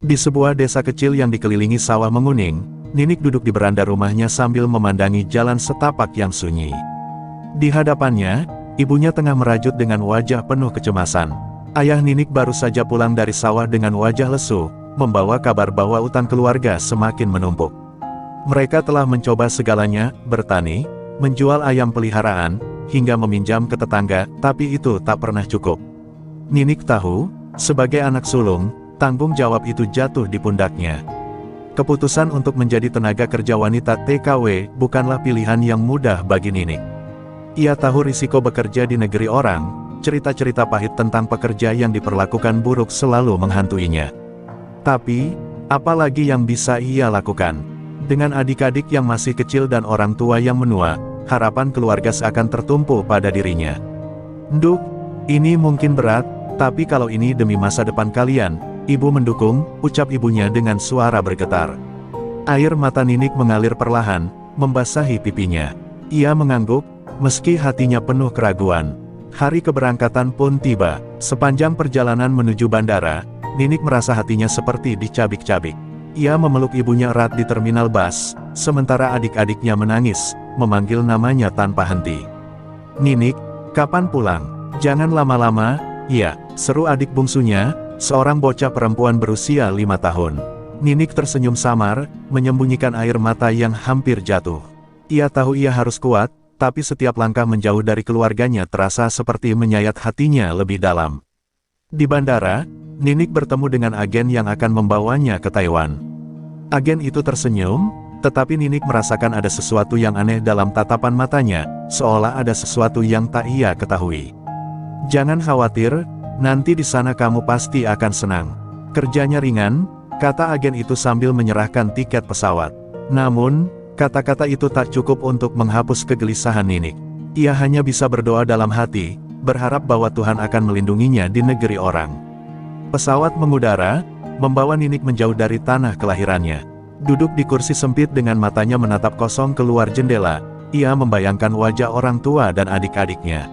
Di sebuah desa kecil yang dikelilingi sawah menguning, Ninik duduk di beranda rumahnya sambil memandangi jalan setapak yang sunyi. Di hadapannya, ibunya tengah merajut dengan wajah penuh kecemasan. Ayah Ninik baru saja pulang dari sawah dengan wajah lesu, membawa kabar bahwa utang keluarga semakin menumpuk. Mereka telah mencoba segalanya, bertani, menjual ayam peliharaan, hingga meminjam ke tetangga, tapi itu tak pernah cukup. Ninik tahu, sebagai anak sulung, tanggung jawab itu jatuh di pundaknya. Keputusan untuk menjadi tenaga kerja wanita TKW bukanlah pilihan yang mudah bagi Ninik. Ia tahu risiko bekerja di negeri orang, cerita-cerita pahit tentang pekerja yang diperlakukan buruk selalu menghantuinya. Tapi, apalagi yang bisa ia lakukan? Dengan adik-adik yang masih kecil dan orang tua yang menua, harapan keluarga seakan tertumpu pada dirinya. "Nduk, ini mungkin berat, tapi kalau ini demi masa depan kalian, Ibu mendukung," ucap ibunya dengan suara bergetar. Air mata Ninik mengalir perlahan, membasahi pipinya. Ia mengangguk, meski hatinya penuh keraguan. Hari keberangkatan pun tiba. Sepanjang perjalanan menuju bandara, Ninik merasa hatinya seperti dicabik-cabik. Ia memeluk ibunya erat di terminal bus, sementara adik-adiknya menangis, memanggil namanya tanpa henti. "Ninik, kapan pulang? Jangan lama-lama, ya," seru adik bungsunya, seorang bocah perempuan berusia 5 tahun. Ninik tersenyum samar, menyembunyikan air mata yang hampir jatuh. Ia tahu ia harus kuat, tapi setiap langkah menjauh dari keluarganya terasa seperti menyayat hatinya lebih dalam. Di bandara, Ninik bertemu dengan agen yang akan membawanya ke Taiwan. Agen itu tersenyum, tetapi Ninik merasakan ada sesuatu yang aneh dalam tatapan matanya, seolah ada sesuatu yang tak ia ketahui. "Jangan khawatir, nanti di sana kamu pasti akan senang. Kerjanya ringan," kata agen itu sambil menyerahkan tiket pesawat. Namun, kata-kata itu tak cukup untuk menghapus kegelisahan Ninik. Ia hanya bisa berdoa dalam hati, berharap bahwa Tuhan akan melindunginya di negeri orang. Pesawat mengudara, membawa Ninik menjauh dari tanah kelahirannya. Duduk di kursi sempit dengan matanya menatap kosong keluar jendela, ia membayangkan wajah orang tua dan adik-adiknya.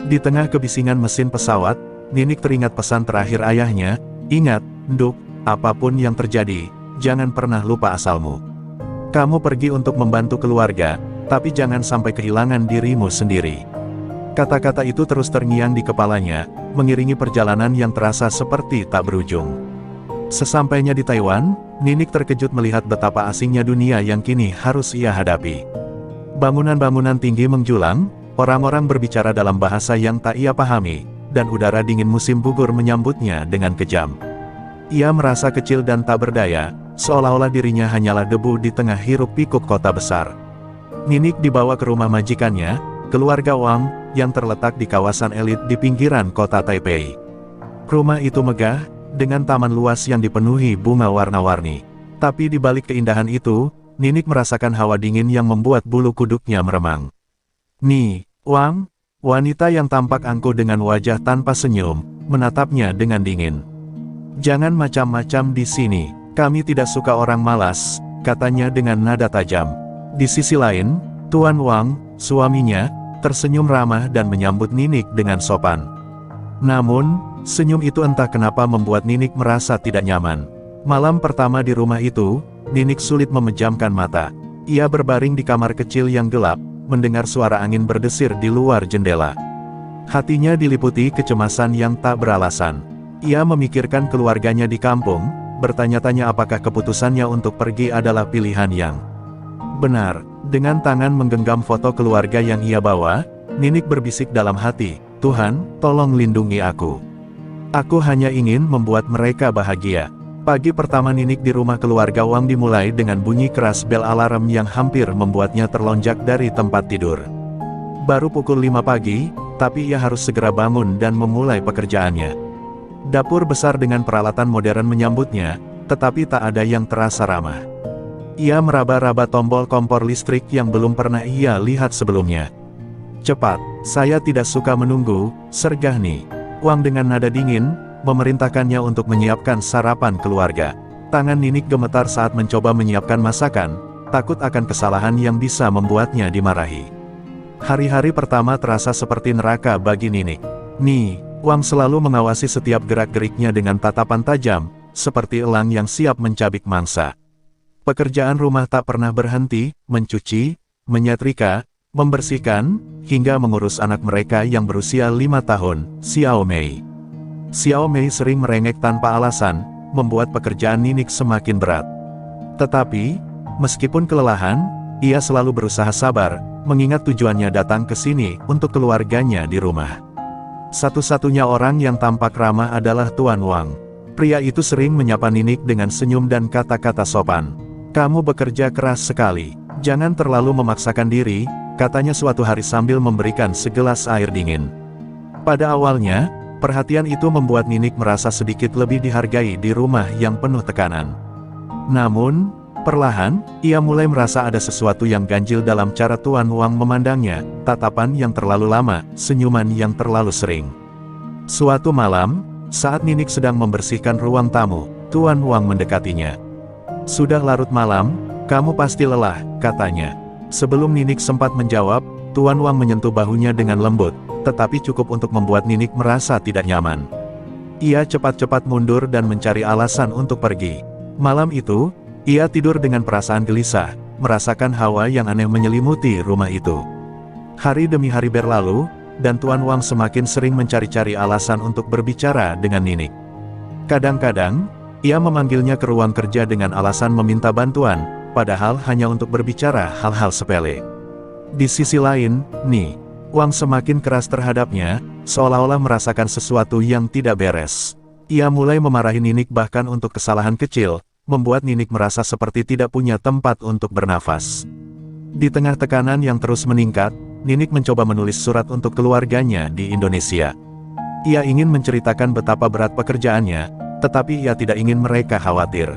Di tengah kebisingan mesin pesawat, Ninik teringat pesan terakhir ayahnya, "Ingat, Nduk, apapun yang terjadi, jangan pernah lupa asalmu. Kamu pergi untuk membantu keluarga, tapi jangan sampai kehilangan dirimu sendiri." Kata-kata itu terus terngiang di kepalanya, mengiringi perjalanan yang terasa seperti tak berujung. Sesampainya di Taiwan, Ninik terkejut melihat betapa asingnya dunia yang kini harus ia hadapi. Bangunan-bangunan tinggi menjulang, orang-orang berbicara dalam bahasa yang tak ia pahami, dan udara dingin musim gugur menyambutnya dengan kejam. Ia merasa kecil dan tak berdaya, seolah-olah dirinya hanyalah debu di tengah hiruk-pikuk kota besar. Ninik dibawa ke rumah majikannya, keluarga Wang, yang terletak di kawasan elit di pinggiran kota Taipei. Rumah itu megah, dengan taman luas yang dipenuhi bunga warna-warni. Tapi di balik keindahan itu, Ninik merasakan hawa dingin yang membuat bulu kuduknya meremang. "Ni, Wang," wanita yang tampak angkuh dengan wajah tanpa senyum, menatapnya dengan dingin. "Jangan macam-macam di sini, kami tidak suka orang malas," katanya dengan nada tajam. Di sisi lain, Tuan Wang, suaminya, tersenyum ramah dan menyambut Ninik dengan sopan. Namun, senyum itu entah kenapa membuat Ninik merasa tidak nyaman. Malam pertama di rumah itu, Ninik sulit memejamkan mata. Ia berbaring di kamar kecil yang gelap, mendengar suara angin berdesir di luar jendela. Hatinya diliputi kecemasan yang tak beralasan. Ia memikirkan keluarganya di kampung, bertanya-tanya apakah keputusannya untuk pergi adalah pilihan yang benar. Dengan tangan menggenggam foto keluarga yang ia bawa, Ninik berbisik dalam hati, "Tuhan, tolong lindungi aku. Aku hanya ingin membuat mereka bahagia." Pagi pertama Ninik di rumah keluarga Wang dimulai dengan bunyi keras bel alarm yang hampir membuatnya terlonjak dari tempat tidur. Baru pukul 5 pagi, tapi ia harus segera bangun dan memulai pekerjaannya. Dapur besar dengan peralatan modern menyambutnya, tetapi tak ada yang terasa ramah. Ia meraba-raba tombol kompor listrik yang belum pernah ia lihat sebelumnya. "Cepat, saya tidak suka menunggu," sergah Ni. Wang dengan nada dingin, memerintahkannya untuk menyiapkan sarapan keluarga. Tangan Ninik gemetar saat mencoba menyiapkan masakan, takut akan kesalahan yang bisa membuatnya dimarahi. Hari-hari pertama terasa seperti neraka bagi Ninik. Ni, Wang selalu mengawasi setiap gerak-geriknya dengan tatapan tajam, seperti elang yang siap mencabik mangsa. Pekerjaan rumah tak pernah berhenti, mencuci, menyetrika, membersihkan, hingga mengurus anak mereka yang berusia 5 tahun, Xiao Mei. Xiao Mei sering merengek tanpa alasan, membuat pekerjaan Ninik semakin berat. Tetapi, meskipun kelelahan, ia selalu berusaha sabar, mengingat tujuannya datang ke sini untuk keluarganya di rumah. Satu-satunya orang yang tampak ramah adalah Tuan Wang. Pria itu sering menyapa Ninik dengan senyum dan kata-kata sopan. "Kamu bekerja keras sekali. Jangan terlalu memaksakan diri," katanya suatu hari sambil memberikan segelas air dingin. Pada awalnya, perhatian itu membuat Ninik merasa sedikit lebih dihargai di rumah yang penuh tekanan. Namun, perlahan, ia mulai merasa ada sesuatu yang ganjil dalam cara Tuan Wang memandangnya, tatapan yang terlalu lama, senyuman yang terlalu sering. Suatu malam, saat Ninik sedang membersihkan ruang tamu, Tuan Wang mendekatinya. "Sudah larut malam, kamu pasti lelah," katanya. Sebelum Ninik sempat menjawab, Tuan Wang menyentuh bahunya dengan lembut, tetapi cukup untuk membuat Ninik merasa tidak nyaman. Ia cepat-cepat mundur dan mencari alasan untuk pergi. Malam itu, ia tidur dengan perasaan gelisah, merasakan hawa yang aneh menyelimuti rumah itu. Hari demi hari berlalu, dan Tuan Wang semakin sering mencari-cari alasan untuk berbicara dengan Ninik. Kadang-kadang, ia memanggilnya ke ruang kerja dengan alasan meminta bantuan, padahal hanya untuk berbicara hal-hal sepele. Di sisi lain, Wang semakin keras terhadapnya, seolah-olah merasakan sesuatu yang tidak beres. Ia mulai memarahi Ninik bahkan untuk kesalahan kecil, membuat Ninik merasa seperti tidak punya tempat untuk bernafas. Di tengah tekanan yang terus meningkat, Ninik mencoba menulis surat untuk keluarganya di Indonesia. Ia ingin menceritakan betapa berat pekerjaannya, tetapi ia tidak ingin mereka khawatir.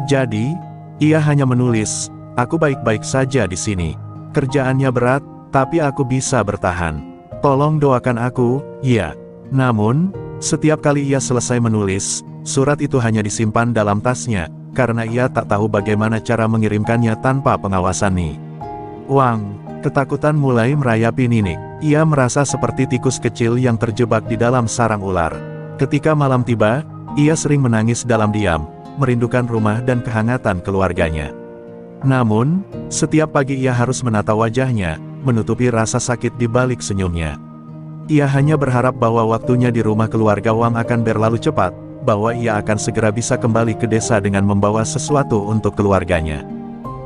Jadi, ia hanya menulis, "Aku baik-baik saja di sini. Kerjaannya berat, tapi aku bisa bertahan. Tolong doakan aku, ya." Namun, setiap kali ia selesai menulis, surat itu hanya disimpan dalam tasnya, karena ia tak tahu bagaimana cara mengirimkannya tanpa pengawasan Wang. Ketakutan mulai merayapi Ninik. Ia merasa seperti tikus kecil yang terjebak di dalam sarang ular. Ketika malam tiba, ia sering menangis dalam diam, merindukan rumah dan kehangatan keluarganya. Namun, setiap pagi ia harus menata wajahnya, menutupi rasa sakit di balik senyumnya. Ia hanya berharap bahwa waktunya di rumah keluarga Wang akan berlalu cepat, bahwa ia akan segera bisa kembali ke desa dengan membawa sesuatu untuk keluarganya.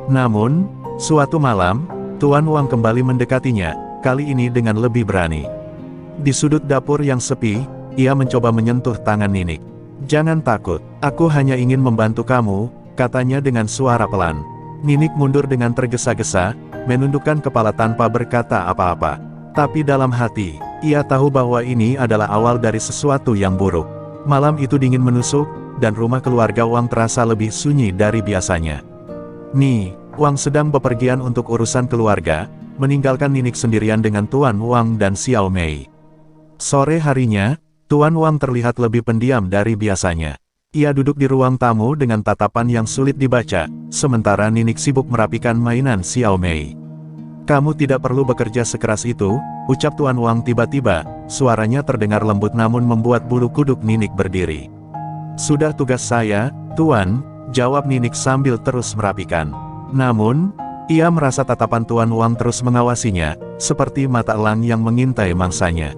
Namun, suatu malam, Tuan Wang kembali mendekatinya, kali ini dengan lebih berani. Di sudut dapur yang sepi, ia mencoba menyentuh tangan Ninik. "Jangan takut, aku hanya ingin membantu kamu," katanya dengan suara pelan. Ninik mundur dengan tergesa-gesa, menundukkan kepala tanpa berkata apa-apa. Tapi dalam hati, ia tahu bahwa ini adalah awal dari sesuatu yang buruk. Malam itu dingin menusuk, dan rumah keluarga Wang terasa lebih sunyi dari biasanya. Wang sedang bepergian untuk urusan keluarga, meninggalkan Ninik sendirian dengan Tuan Wang dan Xiao Mei. Sore harinya, Tuan Wang terlihat lebih pendiam dari biasanya. Ia duduk di ruang tamu dengan tatapan yang sulit dibaca, sementara Ninik sibuk merapikan mainan Xiao Mei. "Kamu tidak perlu bekerja sekeras itu," ucap Tuan Wang tiba-tiba, suaranya terdengar lembut namun membuat bulu kuduk Ninik berdiri. "Sudah tugas saya, Tuan," jawab Ninik sambil terus merapikan. Namun, ia merasa tatapan Tuan Wang terus mengawasinya, seperti mata elang yang mengintai mangsanya.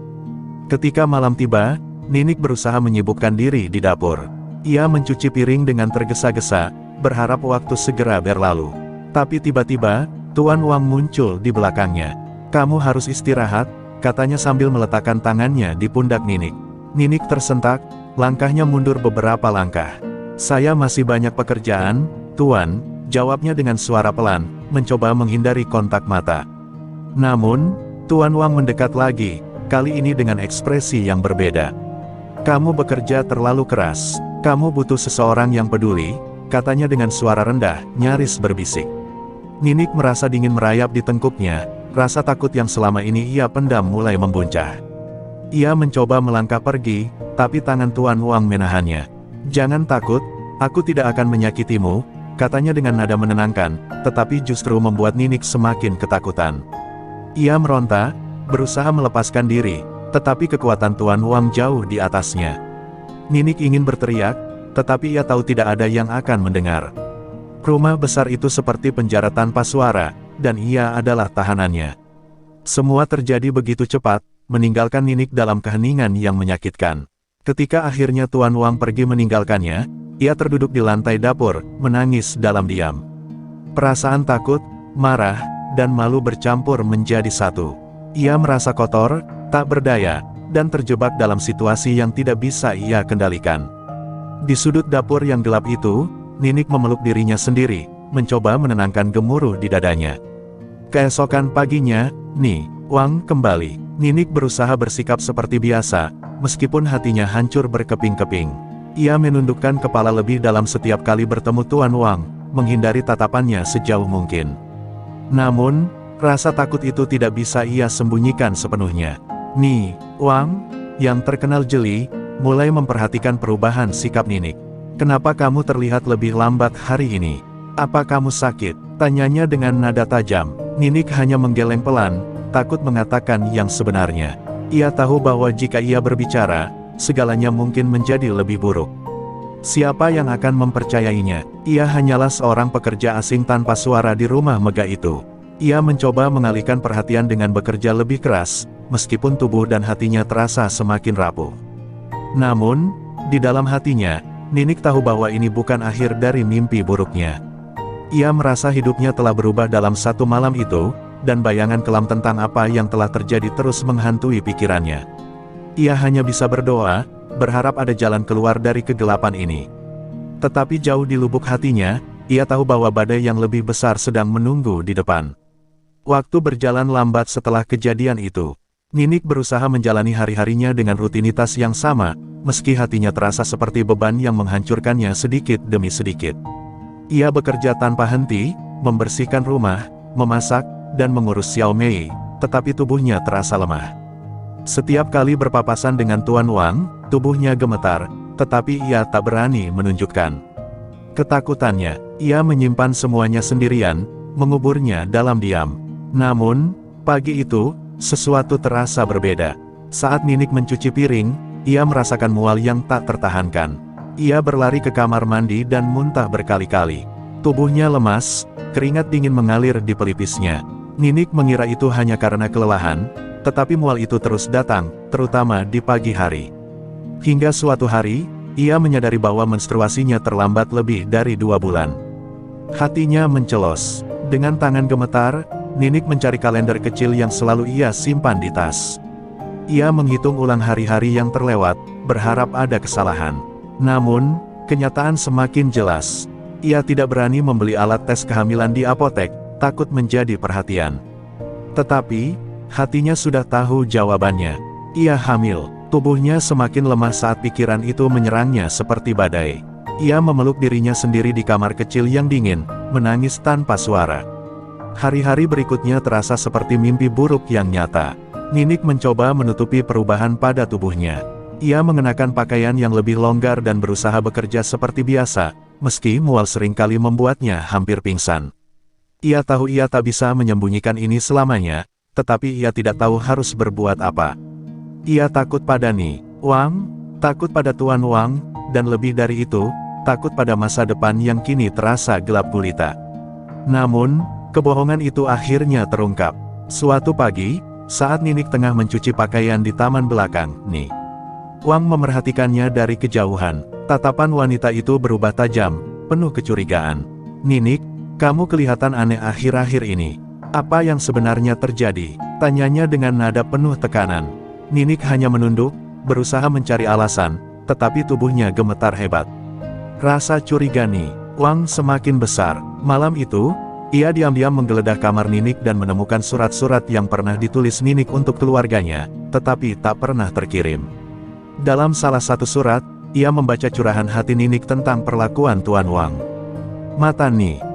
Ketika malam tiba, Ninik berusaha menyibukkan diri di dapur. Ia mencuci piring dengan tergesa-gesa, berharap waktu segera berlalu. Tapi tiba-tiba, Tuan Wang muncul di belakangnya. "Kamu harus istirahat," katanya sambil meletakkan tangannya di pundak Ninik. Ninik tersentak, langkahnya mundur beberapa langkah. "Saya masih banyak pekerjaan, Tuan," jawabnya dengan suara pelan, mencoba menghindari kontak mata. Namun, Tuan Wang mendekat lagi, kali ini dengan ekspresi yang berbeda. "Kamu bekerja terlalu keras. Kamu butuh seseorang yang peduli," katanya dengan suara rendah, nyaris berbisik. Ninik merasa dingin merayap di tengkuknya, rasa takut yang selama ini ia pendam mulai membuncah. Ia mencoba melangkah pergi, tapi tangan Tuan Wang menahannya. "Jangan takut, aku tidak akan menyakitimu," katanya dengan nada menenangkan, tetapi justru membuat Ninik semakin ketakutan. Ia meronta, berusaha melepaskan diri, tetapi kekuatan Tuan Wang jauh di atasnya. Ninik ingin berteriak, tetapi ia tahu tidak ada yang akan mendengar. Rumah besar itu seperti penjara tanpa suara, dan ia adalah tahanannya. Semua terjadi begitu cepat, meninggalkan Ninik dalam keheningan yang menyakitkan. Ketika akhirnya Tuan Wang pergi meninggalkannya, ia terduduk di lantai dapur, menangis dalam diam. Perasaan takut, marah, dan malu bercampur menjadi satu. Ia merasa kotor, tak berdaya, dan terjebak dalam situasi yang tidak bisa ia kendalikan. Di sudut dapur yang gelap itu, Ninik memeluk dirinya sendiri, mencoba menenangkan gemuruh di dadanya. Keesokan paginya, Wang kembali. Ninik berusaha bersikap seperti biasa, meskipun hatinya hancur berkeping-keping. Ia menundukkan kepala lebih dalam setiap kali bertemu Tuan Wang, menghindari tatapannya sejauh mungkin. Namun, rasa takut itu tidak bisa ia sembunyikan sepenuhnya. Wang, yang terkenal jeli, mulai memperhatikan perubahan sikap Ninik. "Kenapa kamu terlihat lebih lambat hari ini? Apa kamu sakit?" tanyanya dengan nada tajam. Ninik hanya menggeleng pelan, takut mengatakan yang sebenarnya. Ia tahu bahwa jika ia berbicara, segalanya mungkin menjadi lebih buruk. Siapa yang akan mempercayainya? Ia hanyalah seorang pekerja asing tanpa suara di rumah megah itu. Ia mencoba mengalihkan perhatian dengan bekerja lebih keras, meskipun tubuh dan hatinya terasa semakin rapuh. Namun, di dalam hatinya, Ninik tahu bahwa ini bukan akhir dari mimpi buruknya. Ia merasa hidupnya telah berubah dalam satu malam itu, dan bayangan kelam tentang apa yang telah terjadi terus menghantui pikirannya. Ia hanya bisa berdoa, berharap ada jalan keluar dari kegelapan ini. Tetapi jauh di lubuk hatinya, ia tahu bahwa badai yang lebih besar sedang menunggu di depan. Waktu berjalan lambat setelah kejadian itu. Ninik berusaha menjalani hari-harinya dengan rutinitas yang sama, meski hatinya terasa seperti beban yang menghancurkannya sedikit demi sedikit. Ia bekerja tanpa henti, membersihkan rumah, memasak, dan mengurus Xiao Mei, tetapi tubuhnya terasa lemah. Setiap kali berpapasan dengan Tuan Wang, tubuhnya gemetar, tetapi ia tak berani menunjukkan ketakutannya. Ia menyimpan semuanya sendirian, menguburnya dalam diam. Namun, pagi itu, sesuatu terasa berbeda. Saat Ninik mencuci piring, ia merasakan mual yang tak tertahankan. Ia berlari ke kamar mandi dan muntah berkali-kali. Tubuhnya lemas, keringat dingin mengalir di pelipisnya. Ninik mengira itu hanya karena kelelahan, tetapi mual itu terus datang, terutama di pagi hari. Hingga suatu hari, ia menyadari bahwa menstruasinya terlambat lebih dari 2 bulan. Hatinya mencelos. Dengan tangan gemetar, Ninik mencari kalender kecil yang selalu ia simpan di tas. Ia menghitung ulang hari-hari yang terlewat, berharap ada kesalahan. Namun, kenyataan semakin jelas. Ia tidak berani membeli alat tes kehamilan di apotek, takut menjadi perhatian. Tetapi, hatinya sudah tahu jawabannya. Ia hamil. Tubuhnya semakin lemah saat pikiran itu menyerangnya seperti badai. Ia memeluk dirinya sendiri di kamar kecil yang dingin, menangis tanpa suara. Hari-hari berikutnya terasa seperti mimpi buruk yang nyata. Ninik mencoba menutupi perubahan pada tubuhnya. Ia mengenakan pakaian yang lebih longgar dan berusaha bekerja seperti biasa, meski mual seringkali membuatnya hampir pingsan. Ia tahu ia tak bisa menyembunyikan ini selamanya, tetapi ia tidak tahu harus berbuat apa. Ia takut pada Wang, takut pada Tuan Wang, dan lebih dari itu, takut pada masa depan yang kini terasa gelap gulita. Namun, kebohongan itu akhirnya terungkap. Suatu pagi, saat Ninik tengah mencuci pakaian di taman belakang, Wang memerhatikannya dari kejauhan. Tatapan wanita itu berubah tajam, penuh kecurigaan. "Ninik, kamu kelihatan aneh akhir-akhir ini. Apa yang sebenarnya terjadi?" tanyanya dengan nada penuh tekanan. Ninik hanya menunduk, berusaha mencari alasan, tetapi tubuhnya gemetar hebat. Rasa curiga Wang semakin besar. Malam itu, ia diam-diam menggeledah kamar Ninik dan menemukan surat-surat yang pernah ditulis Ninik untuk keluarganya, tetapi tak pernah terkirim. Dalam salah satu surat, ia membaca curahan hati Ninik tentang perlakuan Tuan Wang. Mata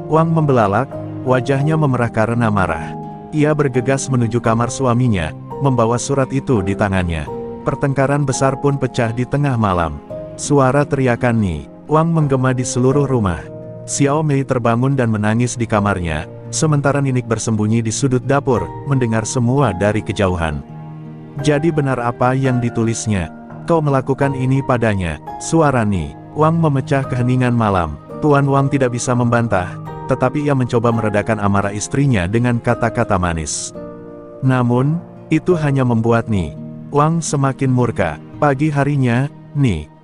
Wang membelalak, wajahnya memerah karena marah. Ia bergegas menuju kamar suaminya, membawa surat itu di tangannya. Pertengkaran besar pun pecah di tengah malam. Suara teriakan Wang menggema di seluruh rumah. Xiao Mei terbangun dan menangis di kamarnya, sementara Ninik bersembunyi di sudut dapur, mendengar semua dari kejauhan. Jadi benar apa yang ditulisnya? Kau melakukan ini padanya, suara Wang memecah keheningan malam. Tuan Wang tidak bisa membantah, tetapi ia mencoba meredakan amarah istrinya dengan kata-kata manis. Namun, itu hanya membuat Wang semakin murka. Pagi harinya,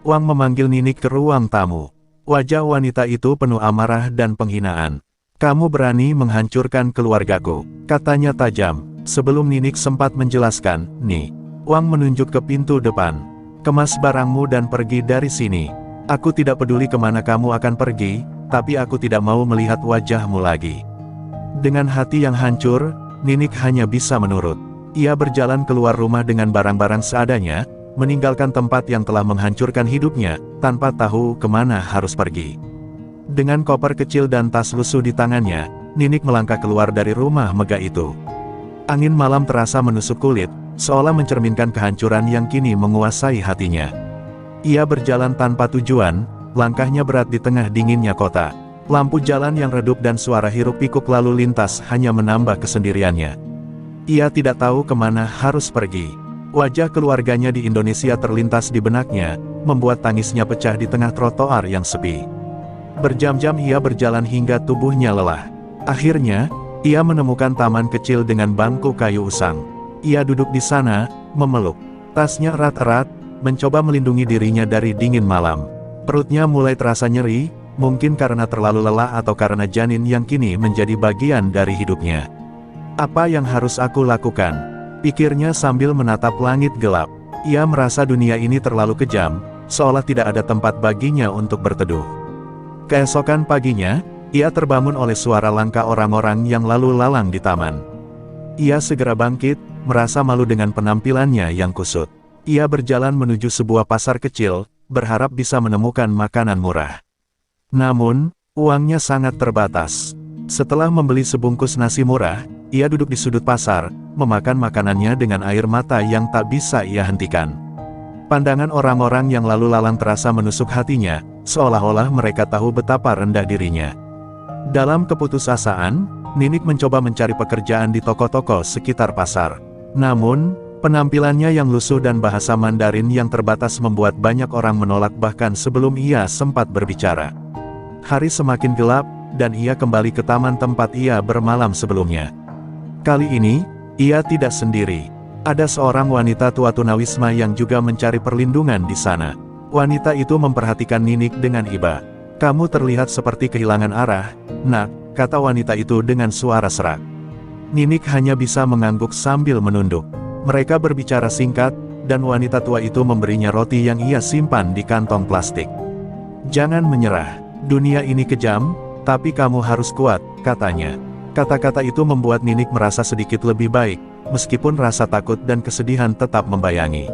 Wang memanggil Ninik ke ruang tamu. Wajah wanita itu penuh amarah dan penghinaan. "Kamu berani menghancurkan keluargaku," katanya tajam. Sebelum Ninik sempat menjelaskan, Wang menunjuk ke pintu depan. "Kemas barangmu dan pergi dari sini. Aku tidak peduli kemana kamu akan pergi, tapi aku tidak mau melihat wajahmu lagi." Dengan hati yang hancur, Ninik hanya bisa menurut. Ia berjalan keluar rumah dengan barang-barang seadanya, meninggalkan tempat yang telah menghancurkan hidupnya, tanpa tahu kemana harus pergi. Dengan koper kecil dan tas lusuh di tangannya, Ninik melangkah keluar dari rumah megah itu. Angin malam terasa menusuk kulit, seolah mencerminkan kehancuran yang kini menguasai hatinya. Ia berjalan tanpa tujuan, langkahnya berat di tengah dinginnya kota. Lampu jalan yang redup dan suara hiruk-pikuk lalu lintas hanya menambah kesendiriannya. Ia tidak tahu kemana harus pergi. Wajah keluarganya di Indonesia terlintas di benaknya, membuat tangisnya pecah di tengah trotoar yang sepi. Berjam-jam ia berjalan hingga tubuhnya lelah. Akhirnya, ia menemukan taman kecil dengan bangku kayu usang. Ia duduk di sana, memeluk tasnya erat-erat, mencoba melindungi dirinya dari dingin malam. Perutnya mulai terasa nyeri, mungkin karena terlalu lelah atau karena janin yang kini menjadi bagian dari hidupnya. "Apa yang harus aku lakukan?" pikirnya sambil menatap langit gelap. Ia merasa dunia ini terlalu kejam, seolah tidak ada tempat baginya untuk berteduh. Keesokan paginya, ia terbangun oleh suara langkah orang-orang yang lalu lalang di taman. Ia segera bangkit, merasa malu dengan penampilannya yang kusut. Ia berjalan menuju sebuah pasar kecil, berharap bisa menemukan makanan murah. Namun, uangnya sangat terbatas. Setelah membeli sebungkus nasi murah, ia duduk di sudut pasar, memakan makanannya dengan air mata yang tak bisa ia hentikan. Pandangan orang-orang yang lalu lalang terasa menusuk hatinya, seolah-olah mereka tahu betapa rendah dirinya. Dalam keputusasaan, Ninik mencoba mencari pekerjaan di toko-toko sekitar pasar. Namun, penampilannya yang lusuh dan bahasa Mandarin yang terbatas membuat banyak orang menolak bahkan sebelum ia sempat berbicara. Hari semakin gelap, dan ia kembali ke taman tempat ia bermalam sebelumnya. Kali ini, ia tidak sendiri. Ada seorang wanita tua tunawisma yang juga mencari perlindungan di sana. Wanita itu memperhatikan Ninik dengan iba. "Kamu terlihat seperti kehilangan arah, Nak," kata wanita itu dengan suara serak. Ninik hanya bisa mengangguk sambil menunduk. Mereka berbicara singkat, dan wanita tua itu memberinya roti yang ia simpan di kantong plastik. "Jangan menyerah. Dunia ini kejam, tapi kamu harus kuat," katanya. Kata-kata itu membuat Ninik merasa sedikit lebih baik, meskipun rasa takut dan kesedihan tetap membayangi.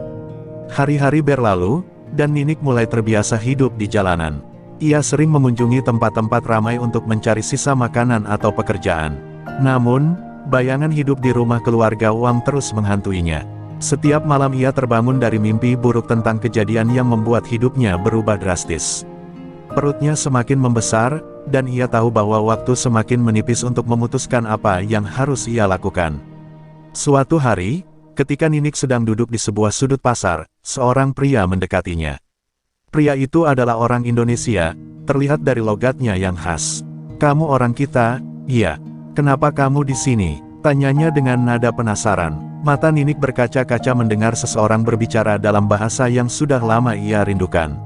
Hari-hari berlalu, dan Ninik mulai terbiasa hidup di jalanan. Ia sering mengunjungi tempat-tempat ramai untuk mencari sisa makanan atau pekerjaan. Namun, bayangan hidup di rumah keluarga Wang terus menghantuinya. Setiap malam ia terbangun dari mimpi buruk tentang kejadian yang membuat hidupnya berubah drastis. Perutnya semakin membesar, dan ia tahu bahwa waktu semakin menipis untuk memutuskan apa yang harus ia lakukan. Suatu hari, ketika Ninik sedang duduk di sebuah sudut pasar, seorang pria mendekatinya. Pria itu adalah orang Indonesia, terlihat dari logatnya yang khas. "Kamu orang kita?" "Iya." "Kenapa kamu di sini?" tanyanya dengan nada penasaran. Mata Ninik berkaca-kaca mendengar seseorang berbicara dalam bahasa yang sudah lama ia rindukan.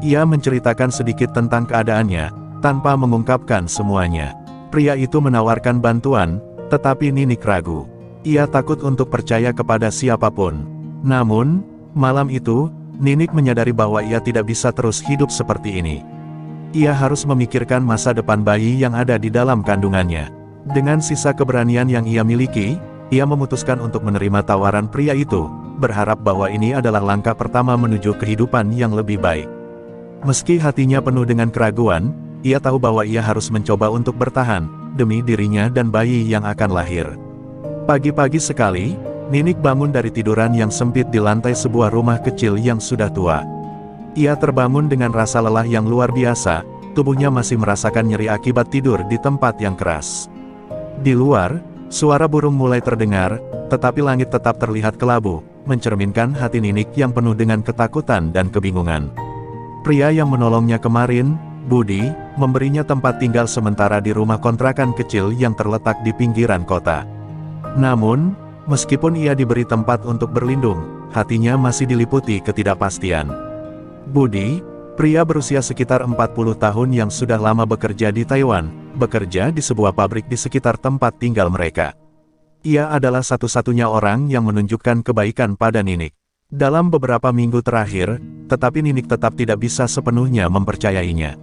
Ia menceritakan sedikit tentang keadaannya, tanpa mengungkapkan semuanya. Pria itu menawarkan bantuan, tetapi Ninik ragu. Ia takut untuk percaya kepada siapapun. Namun, malam itu, Ninik menyadari bahwa ia tidak bisa terus hidup seperti ini. Ia harus memikirkan masa depan bayi yang ada di dalam kandungannya. Dengan sisa keberanian yang ia miliki, ia memutuskan untuk menerima tawaran pria itu, berharap bahwa ini adalah langkah pertama menuju kehidupan yang lebih baik. Meski hatinya penuh dengan keraguan, ia tahu bahwa ia harus mencoba untuk bertahan, demi dirinya dan bayi yang akan lahir. Pagi-pagi sekali, Ninik bangun dari tiduran yang sempit di lantai sebuah rumah kecil yang sudah tua. Ia terbangun dengan rasa lelah yang luar biasa, tubuhnya masih merasakan nyeri akibat tidur di tempat yang keras. Di luar, suara burung mulai terdengar, tetapi langit tetap terlihat kelabu, mencerminkan hati Ninik yang penuh dengan ketakutan dan kebingungan. Pria yang menolongnya kemarin, Budi, memberinya tempat tinggal sementara di rumah kontrakan kecil yang terletak di pinggiran kota. Namun, meskipun ia diberi tempat untuk berlindung, hatinya masih diliputi ketidakpastian. Budi, pria berusia sekitar 40 tahun yang sudah lama bekerja di Taiwan, bekerja di sebuah pabrik di sekitar tempat tinggal mereka. Ia adalah satu-satunya orang yang menunjukkan kebaikan pada Ninik. Dalam beberapa minggu terakhir, tetapi Ninik tetap tidak bisa sepenuhnya mempercayainya.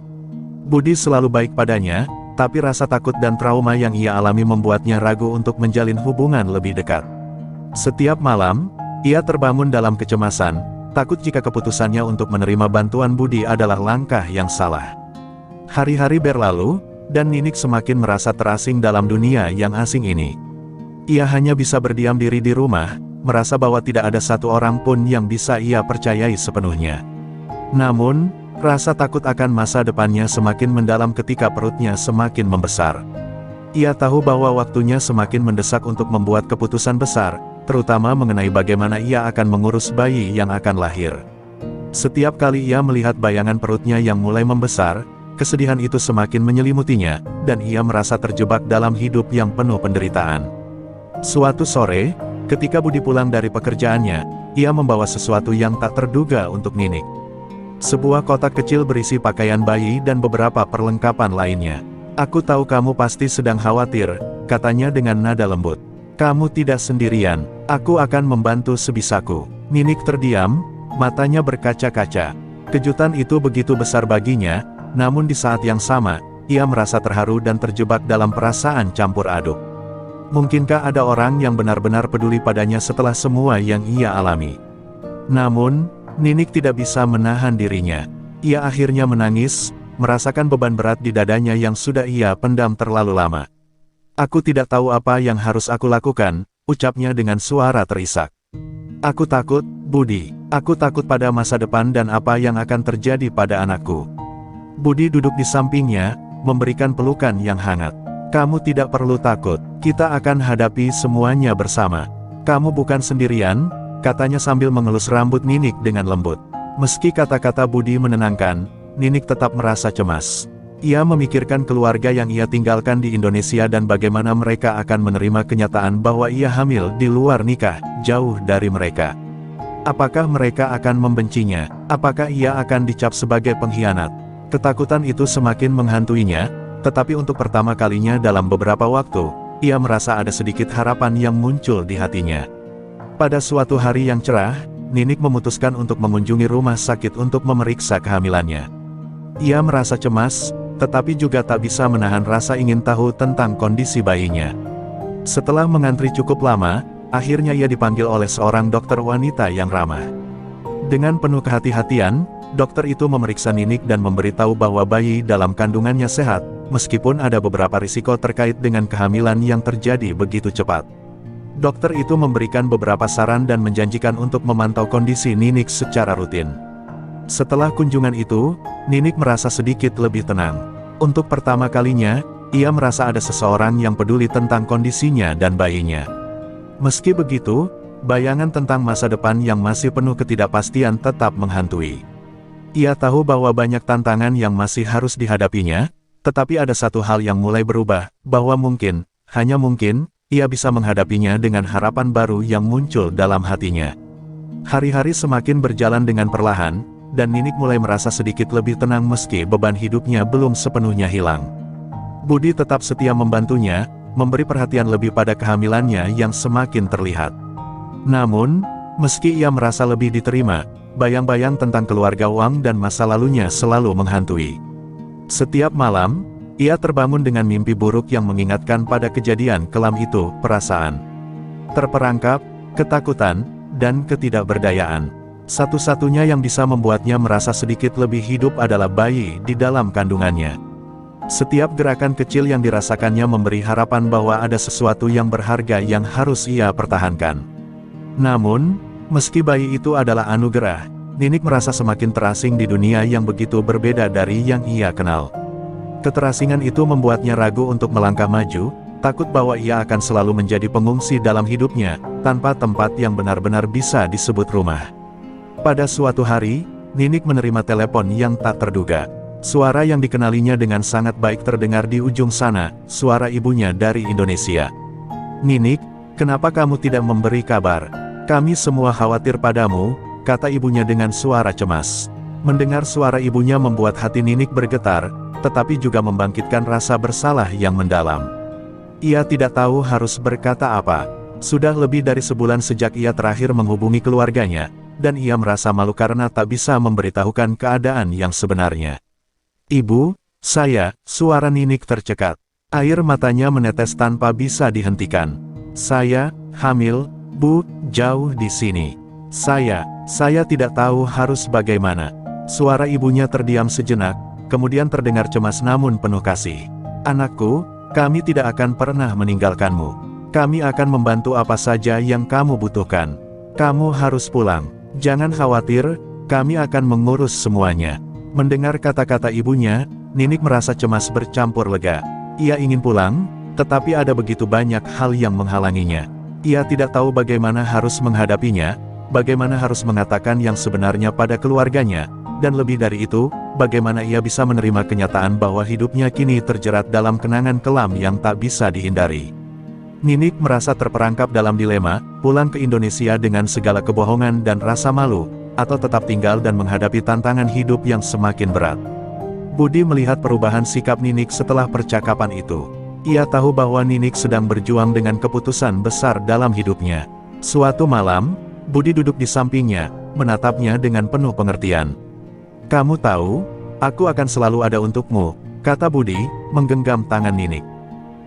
Budi selalu baik padanya, tapi rasa takut dan trauma yang ia alami membuatnya ragu untuk menjalin hubungan lebih dekat. Setiap malam, ia terbangun dalam kecemasan, takut jika keputusannya untuk menerima bantuan Budi adalah langkah yang salah. Hari-hari berlalu, dan Ninik semakin merasa terasing dalam dunia yang asing ini. Ia hanya bisa berdiam diri di rumah, merasa bahwa tidak ada satu orang pun yang bisa ia percayai sepenuhnya. Namun, rasa takut akan masa depannya semakin mendalam ketika perutnya semakin membesar. Ia tahu bahwa waktunya semakin mendesak untuk membuat keputusan besar, terutama mengenai bagaimana ia akan mengurus bayi yang akan lahir. Setiap kali ia melihat bayangan perutnya yang mulai membesar, kesedihan itu semakin menyelimutinya, dan ia merasa terjebak dalam hidup yang penuh penderitaan. Suatu sore, ketika Budi pulang dari pekerjaannya, ia membawa sesuatu yang tak terduga untuk Ninik. Sebuah kotak kecil berisi pakaian bayi dan beberapa perlengkapan lainnya. "Aku tahu kamu pasti sedang khawatir," katanya dengan nada lembut. "Kamu tidak sendirian, aku akan membantu sebisaku." Ninik terdiam, matanya berkaca-kaca. Kejutan itu begitu besar baginya, namun di saat yang sama, ia merasa terharu dan terjebak dalam perasaan campur aduk. Mungkinkah ada orang yang benar-benar peduli padanya setelah semua yang ia alami? Namun, Ninik tidak bisa menahan dirinya. Ia akhirnya menangis, merasakan beban berat di dadanya yang sudah ia pendam terlalu lama. "Aku tidak tahu apa yang harus aku lakukan," ucapnya dengan suara terisak. "Aku takut, Budi. Aku takut pada masa depan dan apa yang akan terjadi pada anakku." Budi duduk di sampingnya, memberikan pelukan yang hangat. "Kamu tidak perlu takut, kita akan hadapi semuanya bersama. Kamu bukan sendirian," katanya sambil mengelus rambut Ninik dengan lembut. Meski kata-kata Budi menenangkan, Ninik tetap merasa cemas. Ia memikirkan keluarga yang ia tinggalkan di Indonesia dan bagaimana mereka akan menerima kenyataan bahwa ia hamil di luar nikah, jauh dari mereka. Apakah mereka akan membencinya? Apakah ia akan dicap sebagai pengkhianat? Ketakutan itu semakin menghantuinya, tetapi untuk pertama kalinya dalam beberapa waktu, ia merasa ada sedikit harapan yang muncul di hatinya. Pada suatu hari yang cerah, Ninik memutuskan untuk mengunjungi rumah sakit untuk memeriksa kehamilannya. Ia merasa cemas, tetapi juga tak bisa menahan rasa ingin tahu tentang kondisi bayinya. Setelah mengantri cukup lama, akhirnya ia dipanggil oleh seorang dokter wanita yang ramah. Dengan penuh kehati-hatian, dokter itu memeriksa Ninik dan memberitahu bahwa bayi dalam kandungannya sehat, meskipun ada beberapa risiko terkait dengan kehamilan yang terjadi begitu cepat. Dokter itu memberikan beberapa saran dan menjanjikan untuk memantau kondisi Ninik secara rutin. Setelah kunjungan itu, Ninik merasa sedikit lebih tenang. Untuk pertama kalinya, ia merasa ada seseorang yang peduli tentang kondisinya dan bayinya. Meski begitu, bayangan tentang masa depan yang masih penuh ketidakpastian tetap menghantui. Ia tahu bahwa banyak tantangan yang masih harus dihadapinya, tetapi ada satu hal yang mulai berubah, bahwa mungkin, hanya mungkin, ia bisa menghadapinya dengan harapan baru yang muncul dalam hatinya. Hari-hari semakin berjalan dengan perlahan, dan Ninik mulai merasa sedikit lebih tenang meski beban hidupnya belum sepenuhnya hilang. Budi tetap setia membantunya, memberi perhatian lebih pada kehamilannya yang semakin terlihat. Namun, meski ia merasa lebih diterima, bayang-bayang tentang keluarga Wang dan masa lalunya selalu menghantui. Setiap malam, ia terbangun dengan mimpi buruk yang mengingatkan pada kejadian kelam itu, perasaan terperangkap, ketakutan, dan ketidakberdayaan. Satu-satunya yang bisa membuatnya merasa sedikit lebih hidup adalah bayi di dalam kandungannya. Setiap gerakan kecil yang dirasakannya memberi harapan bahwa ada sesuatu yang berharga yang harus ia pertahankan. Namun, meski bayi itu adalah anugerah, Ninik merasa semakin terasing di dunia yang begitu berbeda dari yang ia kenal. Keterasingan itu membuatnya ragu untuk melangkah maju, takut bahwa ia akan selalu menjadi pengungsi dalam hidupnya, tanpa tempat yang benar-benar bisa disebut rumah. Pada suatu hari, Ninik menerima telepon yang tak terduga. Suara yang dikenalinya dengan sangat baik terdengar di ujung sana, suara ibunya dari Indonesia. "Ninik, kenapa kamu tidak memberi kabar? Kami semua khawatir padamu," kata ibunya dengan suara cemas. Mendengar suara ibunya membuat hati Ninik bergetar, tetapi juga membangkitkan rasa bersalah yang mendalam. Ia tidak tahu harus berkata apa. Sudah lebih dari sebulan sejak ia terakhir menghubungi keluarganya, dan ia merasa malu karena tak bisa memberitahukan keadaan yang sebenarnya. "Ibu, suara Ninik tercekat. Air matanya menetes tanpa bisa dihentikan. "Saya, hamil, Bu, jauh di sini. Saya tidak tahu harus bagaimana." Suara ibunya terdiam sejenak, kemudian terdengar cemas namun penuh kasih. "Anakku, kami tidak akan pernah meninggalkanmu. Kami akan membantu apa saja yang kamu butuhkan. Kamu harus pulang. Jangan khawatir, kami akan mengurus semuanya." Mendengar kata-kata ibunya, Ninik merasa cemas bercampur lega. Ia ingin pulang, tetapi ada begitu banyak hal yang menghalanginya. Ia tidak tahu bagaimana harus menghadapinya, bagaimana harus mengatakan yang sebenarnya pada keluarganya, dan lebih dari itu, bagaimana ia bisa menerima kenyataan bahwa hidupnya kini terjerat dalam kenangan kelam yang tak bisa dihindari. Ninik merasa terperangkap dalam dilema, pulang ke Indonesia dengan segala kebohongan dan rasa malu, atau tetap tinggal dan menghadapi tantangan hidup yang semakin berat. Budi melihat perubahan sikap Ninik setelah percakapan itu. Ia tahu bahwa Ninik sedang berjuang dengan keputusan besar dalam hidupnya. Suatu malam, Budi duduk di sampingnya, menatapnya dengan penuh pengertian. "Kamu tahu, aku akan selalu ada untukmu," kata Budi, menggenggam tangan Ninik.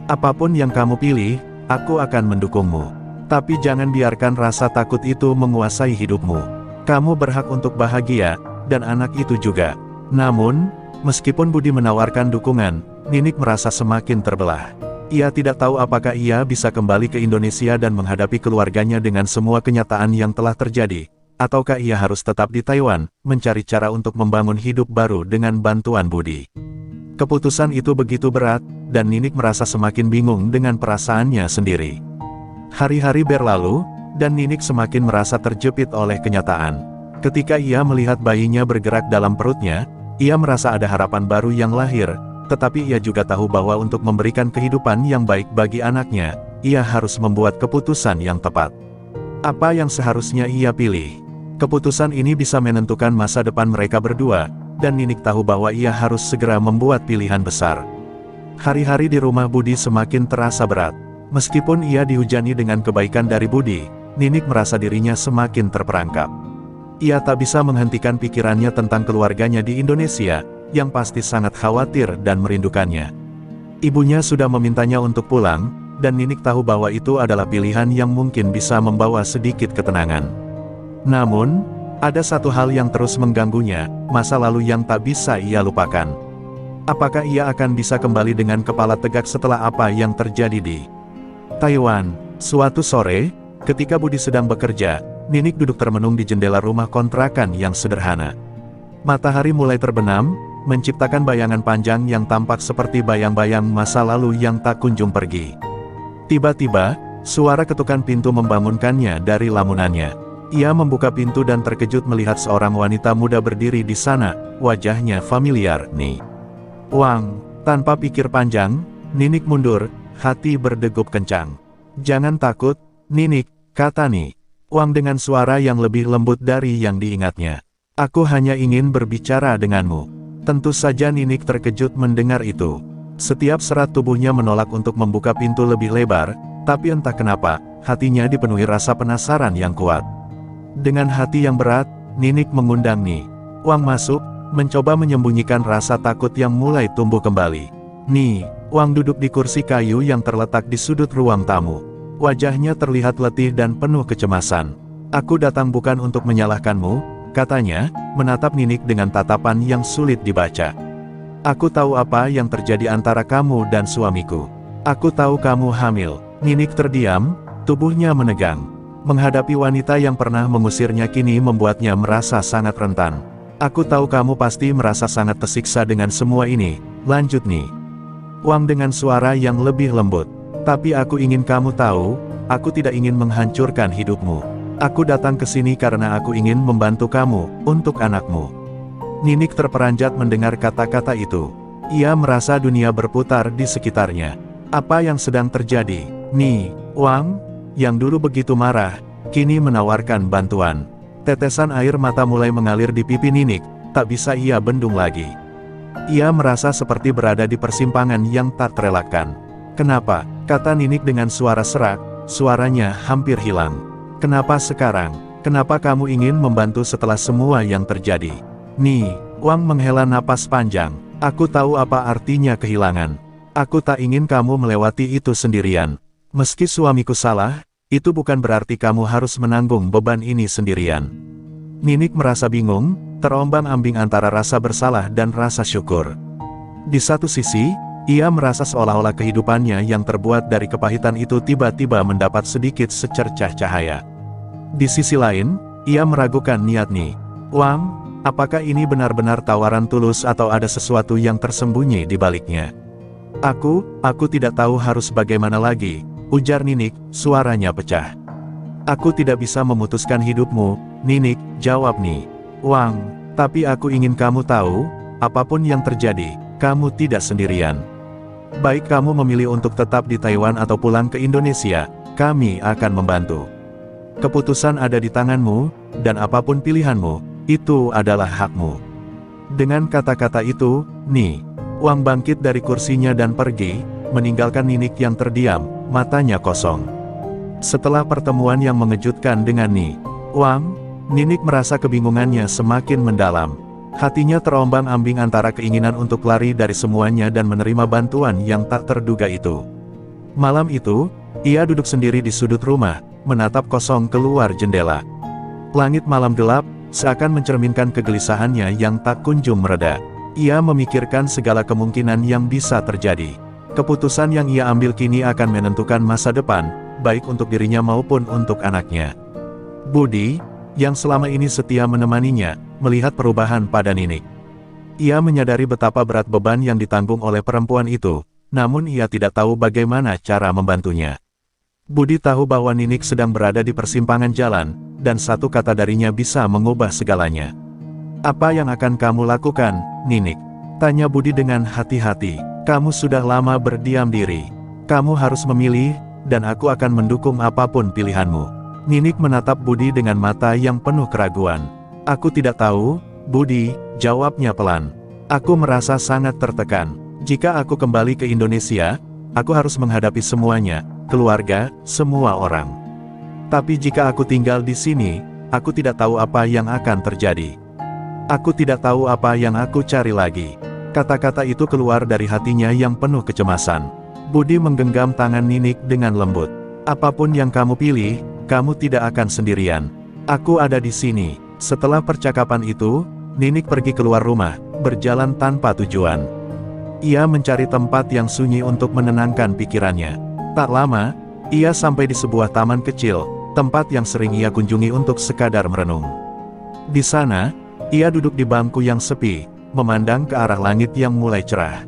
"Apapun yang kamu pilih, aku akan mendukungmu. Tapi jangan biarkan rasa takut itu menguasai hidupmu. Kamu berhak untuk bahagia, dan anak itu juga." Namun, meskipun Budi menawarkan dukungan, Ninik merasa semakin terbelah. Ia tidak tahu apakah ia bisa kembali ke Indonesia dan menghadapi keluarganya dengan semua kenyataan yang telah terjadi, ataukah ia harus tetap di Taiwan, mencari cara untuk membangun hidup baru dengan bantuan Budi. Keputusan itu begitu berat, dan Ninik merasa semakin bingung dengan perasaannya sendiri. Hari-hari berlalu, dan Ninik semakin merasa terjepit oleh kenyataan. Ketika ia melihat bayinya bergerak dalam perutnya, ia merasa ada harapan baru yang lahir, tetapi ia juga tahu bahwa untuk memberikan kehidupan yang baik bagi anaknya, ia harus membuat keputusan yang tepat. Apa yang seharusnya ia pilih? Keputusan ini bisa menentukan masa depan mereka berdua, dan Ninik tahu bahwa ia harus segera membuat pilihan besar. Hari-hari di rumah Budi semakin terasa berat. Meskipun ia dihujani dengan kebaikan dari Budi, Ninik merasa dirinya semakin terperangkap. Ia tak bisa menghentikan pikirannya tentang keluarganya di Indonesia, yang pasti sangat khawatir dan merindukannya. Ibunya sudah memintanya untuk pulang, dan Ninik tahu bahwa itu adalah pilihan yang mungkin bisa membawa sedikit ketenangan. Namun, ada satu hal yang terus mengganggunya, masa lalu yang tak bisa ia lupakan. Apakah ia akan bisa kembali dengan kepala tegak setelah apa yang terjadi di Taiwan? Suatu sore, ketika Budi sedang bekerja, Ninik duduk termenung di jendela rumah kontrakan yang sederhana. Matahari mulai terbenam, menciptakan bayangan panjang yang tampak seperti bayang-bayang masa lalu yang tak kunjung pergi. Tiba-tiba, suara ketukan pintu membangunkannya dari lamunannya. Ia membuka pintu dan terkejut melihat seorang wanita muda berdiri di sana, wajahnya familiar. "Ni Wang." Tanpa pikir panjang, Ninik mundur, hati berdegup kencang. "Jangan takut, Ninik," kata Ni Wang dengan suara yang lebih lembut dari yang diingatnya. "Aku hanya ingin berbicara denganmu." Tentu saja Ninik terkejut mendengar itu. Setiap serat tubuhnya menolak untuk membuka pintu lebih lebar, tapi entah kenapa, hatinya dipenuhi rasa penasaran yang kuat. Dengan hati yang berat, Ninik mengundang Ni Wang masuk, mencoba menyembunyikan rasa takut yang mulai tumbuh kembali. Ni Wang duduk di kursi kayu yang terletak di sudut ruang tamu. Wajahnya terlihat letih dan penuh kecemasan. "Aku datang bukan untuk menyalahkanmu," katanya, menatap Ninik dengan tatapan yang sulit dibaca. "Aku tahu apa yang terjadi antara kamu dan suamiku. Aku tahu kamu hamil." Ninik terdiam, tubuhnya menegang. Menghadapi wanita yang pernah mengusirnya kini membuatnya merasa sangat rentan. "Aku tahu kamu pasti merasa sangat tersiksa dengan semua ini," lanjut Ni Wang dengan suara yang lebih lembut. "Tapi aku ingin kamu tahu, aku tidak ingin menghancurkan hidupmu. Aku datang ke sini karena aku ingin membantu kamu, untuk anakmu." Ninik terperanjat mendengar kata-kata itu. Ia merasa dunia berputar di sekitarnya. Apa yang sedang terjadi? Ni Wang, yang dulu begitu marah, kini menawarkan bantuan. Tetesan air mata mulai mengalir di pipi Ninik, tak bisa ia bendung lagi. Ia merasa seperti berada di persimpangan yang tak terelakkan. "Kenapa?" kata Ninik dengan suara serak, suaranya hampir hilang. "Kenapa sekarang? Kenapa kamu ingin membantu setelah semua yang terjadi?" Ni Wang menghela napas panjang. "Aku tahu apa artinya kehilangan. Aku tak ingin kamu melewati itu sendirian. Meski suamiku salah, itu bukan berarti kamu harus menanggung beban ini sendirian." Ninik merasa bingung, terombang-ambing antara rasa bersalah dan rasa syukur. Di satu sisi, ia merasa seolah-olah kehidupannya yang terbuat dari kepahitan itu tiba-tiba mendapat sedikit secercah cahaya. Di sisi lain, ia meragukan niat Ni Wang. Apakah ini benar-benar tawaran tulus atau ada sesuatu yang tersembunyi di baliknya? Aku tidak tahu harus bagaimana lagi," ujar Ninik, suaranya pecah. "Aku tidak bisa memutuskan hidupmu, Ninik," jawab Ni Wang. "Tapi aku ingin kamu tahu, apapun yang terjadi, kamu tidak sendirian. Baik kamu memilih untuk tetap di Taiwan atau pulang ke Indonesia, kami akan membantu. Keputusan ada di tanganmu, dan apapun pilihanmu, itu adalah hakmu." Dengan kata-kata itu, Ni Wang bangkit dari kursinya dan pergi, meninggalkan Ninik yang terdiam, matanya kosong. Setelah pertemuan yang mengejutkan dengan Ni Wang, Ninik merasa kebingungannya semakin mendalam. Hatinya terombang-ambing antara keinginan untuk lari dari semuanya dan menerima bantuan yang tak terduga itu. Malam itu, ia duduk sendiri di sudut rumah, menatap kosong keluar jendela. Langit malam gelap, seakan mencerminkan kegelisahannya yang tak kunjung mereda. Ia memikirkan segala kemungkinan yang bisa terjadi. Keputusan yang ia ambil kini akan menentukan masa depan, baik untuk dirinya maupun untuk anaknya. Budi, yang selama ini setia menemaninya, melihat perubahan pada Ninik. Ia menyadari betapa berat beban yang ditanggung oleh perempuan itu, namun ia tidak tahu bagaimana cara membantunya. Budi tahu bahwa Ninik sedang berada di persimpangan jalan, dan satu kata darinya bisa mengubah segalanya. "Apa yang akan kamu lakukan, Ninik?" tanya Budi dengan hati-hati. "Kamu sudah lama berdiam diri. Kamu harus memilih, dan aku akan mendukung apapun pilihanmu." Ninik menatap Budi dengan mata yang penuh keraguan. "Aku tidak tahu, Budi," jawabnya pelan. "Aku merasa sangat tertekan. Jika aku kembali ke Indonesia, aku harus menghadapi semuanya, keluarga, semua orang. Tapi jika aku tinggal di sini, aku tidak tahu apa yang akan terjadi. Aku tidak tahu apa yang aku cari lagi." Kata-kata itu keluar dari hatinya yang penuh kecemasan. Budi menggenggam tangan Ninik dengan lembut. "Apapun yang kamu pilih, kamu tidak akan sendirian. Aku ada di sini." Setelah percakapan itu, Ninik pergi keluar rumah, berjalan tanpa tujuan. Ia mencari tempat yang sunyi untuk menenangkan pikirannya. Tak lama, ia sampai di sebuah taman kecil, tempat yang sering ia kunjungi untuk sekadar merenung. Di sana, ia duduk di bangku yang sepi, memandang ke arah langit yang mulai cerah.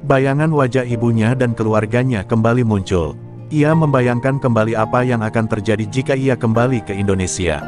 Bayangan wajah ibunya dan keluarganya kembali muncul. Ia membayangkan kembali apa yang akan terjadi jika ia kembali ke Indonesia.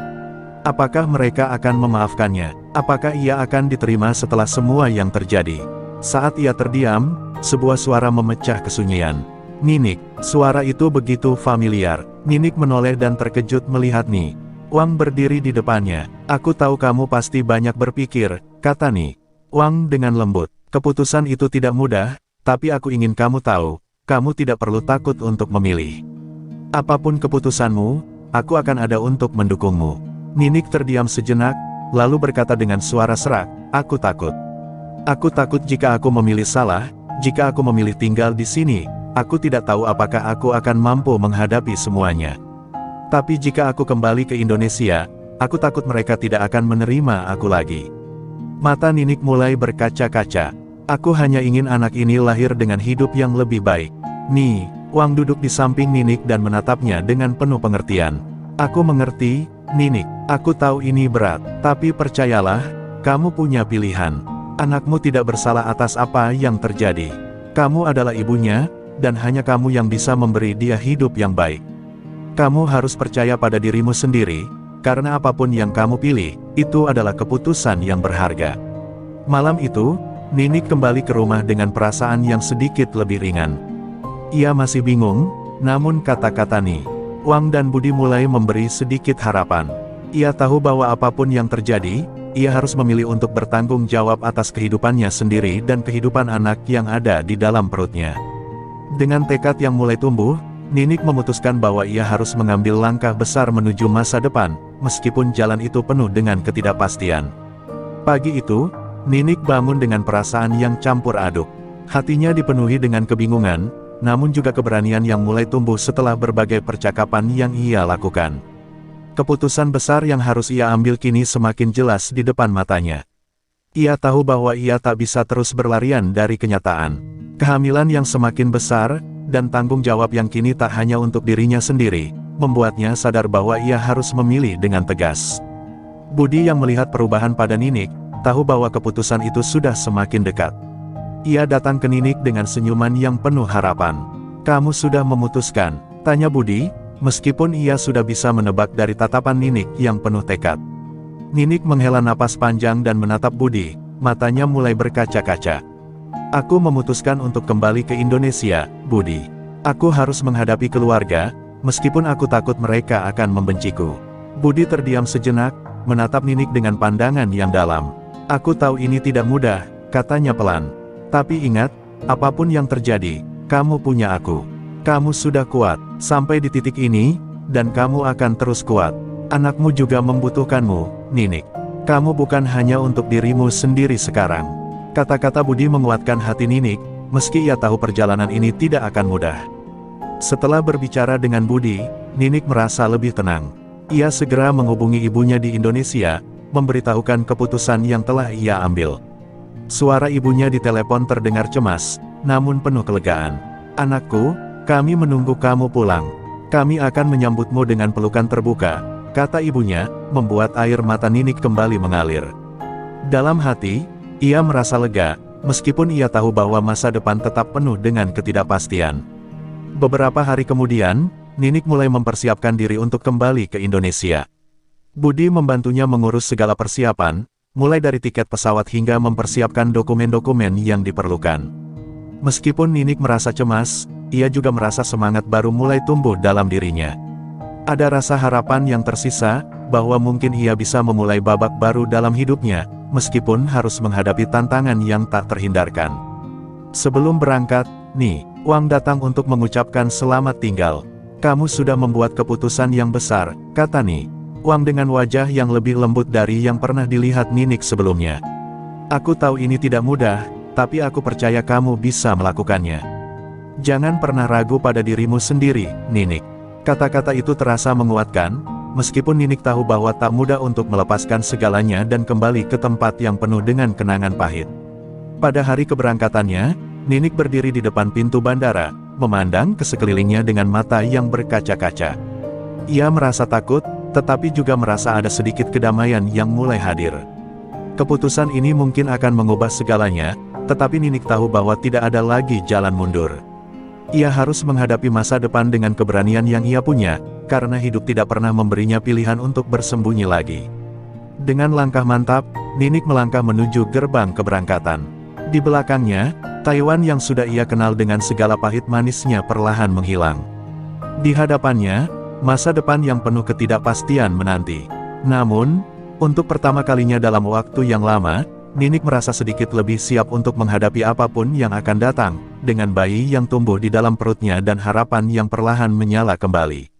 Apakah mereka akan memaafkannya? Apakah ia akan diterima setelah semua yang terjadi? Saat ia terdiam, sebuah suara memecah kesunyian. "Ninik," suara itu begitu familiar. Ninik menoleh dan terkejut melihat Ni Wang berdiri di depannya. "Aku tahu kamu pasti banyak berpikir," kata Ni Wang dengan lembut. "Keputusan itu tidak mudah, tapi aku ingin kamu tahu, kamu tidak perlu takut untuk memilih. Apapun keputusanmu, aku akan ada untuk mendukungmu." Ninik terdiam sejenak, lalu berkata dengan suara serak, "Aku takut. Aku takut jika aku memilih salah, jika aku memilih tinggal di sini, aku tidak tahu apakah aku akan mampu menghadapi semuanya. Tapi jika aku kembali ke Indonesia, aku takut mereka tidak akan menerima aku lagi." Mata Ninik mulai berkaca-kaca. "Aku hanya ingin anak ini lahir dengan hidup yang lebih baik." Ni Wang duduk di samping Ninik dan menatapnya dengan penuh pengertian. "Aku mengerti, Ninik. Aku tahu ini berat, tapi percayalah, kamu punya pilihan. Anakmu tidak bersalah atas apa yang terjadi. Kamu adalah ibunya, dan hanya kamu yang bisa memberi dia hidup yang baik. Kamu harus percaya pada dirimu sendiri, karena apapun yang kamu pilih, itu adalah keputusan yang berharga." Malam itu, Ninik kembali ke rumah dengan perasaan yang sedikit lebih ringan. Ia masih bingung, namun kata-kata Ni Wang dan Budi mulai memberi sedikit harapan. Ia tahu bahwa apapun yang terjadi, ia harus memilih untuk bertanggung jawab atas kehidupannya sendiri dan kehidupan anak yang ada di dalam perutnya. Dengan tekad yang mulai tumbuh, Ninik memutuskan bahwa ia harus mengambil langkah besar menuju masa depan, meskipun jalan itu penuh dengan ketidakpastian. Pagi itu, Ninik bangun dengan perasaan yang campur aduk. Hatinya dipenuhi dengan kebingungan, namun juga keberanian yang mulai tumbuh setelah berbagai percakapan yang ia lakukan. Keputusan besar yang harus ia ambil kini semakin jelas di depan matanya. Ia tahu bahwa ia tak bisa terus berlarian dari kenyataan. Kehamilan yang semakin besar, dan tanggung jawab yang kini tak hanya untuk dirinya sendiri, membuatnya sadar bahwa ia harus memilih dengan tegas. Budi yang melihat perubahan pada Ninik, tahu bahwa keputusan itu sudah semakin dekat. Ia datang ke Ninik dengan senyuman yang penuh harapan. "Kamu sudah memutuskan?" tanya Budi, meskipun ia sudah bisa menebak dari tatapan Ninik yang penuh tekad. Ninik menghela napas panjang dan menatap Budi, matanya mulai berkaca-kaca. "Aku memutuskan untuk kembali ke Indonesia, Budi. Aku harus menghadapi keluarga, meskipun aku takut mereka akan membenciku." Budi terdiam sejenak, menatap Ninik dengan pandangan yang dalam. "Aku tahu ini tidak mudah," katanya pelan. "Tapi ingat, apapun yang terjadi, kamu punya aku. Kamu sudah kuat, sampai di titik ini, dan kamu akan terus kuat. Anakmu juga membutuhkanmu, Ninik. Kamu bukan hanya untuk dirimu sendiri sekarang." Kata-kata Budi menguatkan hati Ninik, meski ia tahu perjalanan ini tidak akan mudah. Setelah berbicara dengan Budi, Ninik merasa lebih tenang. Ia segera menghubungi ibunya di Indonesia, memberitahukan keputusan yang telah ia ambil. Suara ibunya di telepon terdengar cemas, namun penuh kelegaan. "Anakku, kami menunggu kamu pulang. Kami akan menyambutmu dengan pelukan terbuka," kata ibunya, membuat air mata Ninik kembali mengalir. Dalam hati, ia merasa lega, meskipun ia tahu bahwa masa depan tetap penuh dengan ketidakpastian. Beberapa hari kemudian, Ninik mulai mempersiapkan diri untuk kembali ke Indonesia. Budi membantunya mengurus segala persiapan, mulai dari tiket pesawat hingga mempersiapkan dokumen-dokumen yang diperlukan. Meskipun Ninik merasa cemas, ia juga merasa semangat baru mulai tumbuh dalam dirinya. Ada rasa harapan yang tersisa, bahwa mungkin ia bisa memulai babak baru dalam hidupnya, meskipun harus menghadapi tantangan yang tak terhindarkan. Sebelum berangkat, Ni Wang datang untuk mengucapkan selamat tinggal. "Kamu sudah membuat keputusan yang besar," kata Ni Wang dengan wajah yang lebih lembut dari yang pernah dilihat Ninik sebelumnya. "Aku tahu ini tidak mudah, tapi aku percaya kamu bisa melakukannya. Jangan pernah ragu pada dirimu sendiri, Ninik." Kata-kata itu terasa menguatkan, meskipun Ninik tahu bahwa tak mudah untuk melepaskan segalanya dan kembali ke tempat yang penuh dengan kenangan pahit. Pada hari keberangkatannya, Ninik berdiri di depan pintu bandara, memandang ke sekelilingnya dengan mata yang berkaca-kaca. Ia merasa takut, tetapi juga merasa ada sedikit kedamaian yang mulai hadir. Keputusan ini mungkin akan mengubah segalanya, tetapi Ninik tahu bahwa tidak ada lagi jalan mundur. Ia harus menghadapi masa depan dengan keberanian yang ia punya, karena hidup tidak pernah memberinya pilihan untuk bersembunyi lagi. Dengan langkah mantap, Ninik melangkah menuju gerbang keberangkatan. Di belakangnya, Taiwan yang sudah ia kenal dengan segala pahit manisnya perlahan menghilang. Di hadapannya, masa depan yang penuh ketidakpastian menanti. Namun, untuk pertama kalinya dalam waktu yang lama, Ninik merasa sedikit lebih siap untuk menghadapi apapun yang akan datang, dengan bayi yang tumbuh di dalam perutnya dan harapan yang perlahan menyala kembali.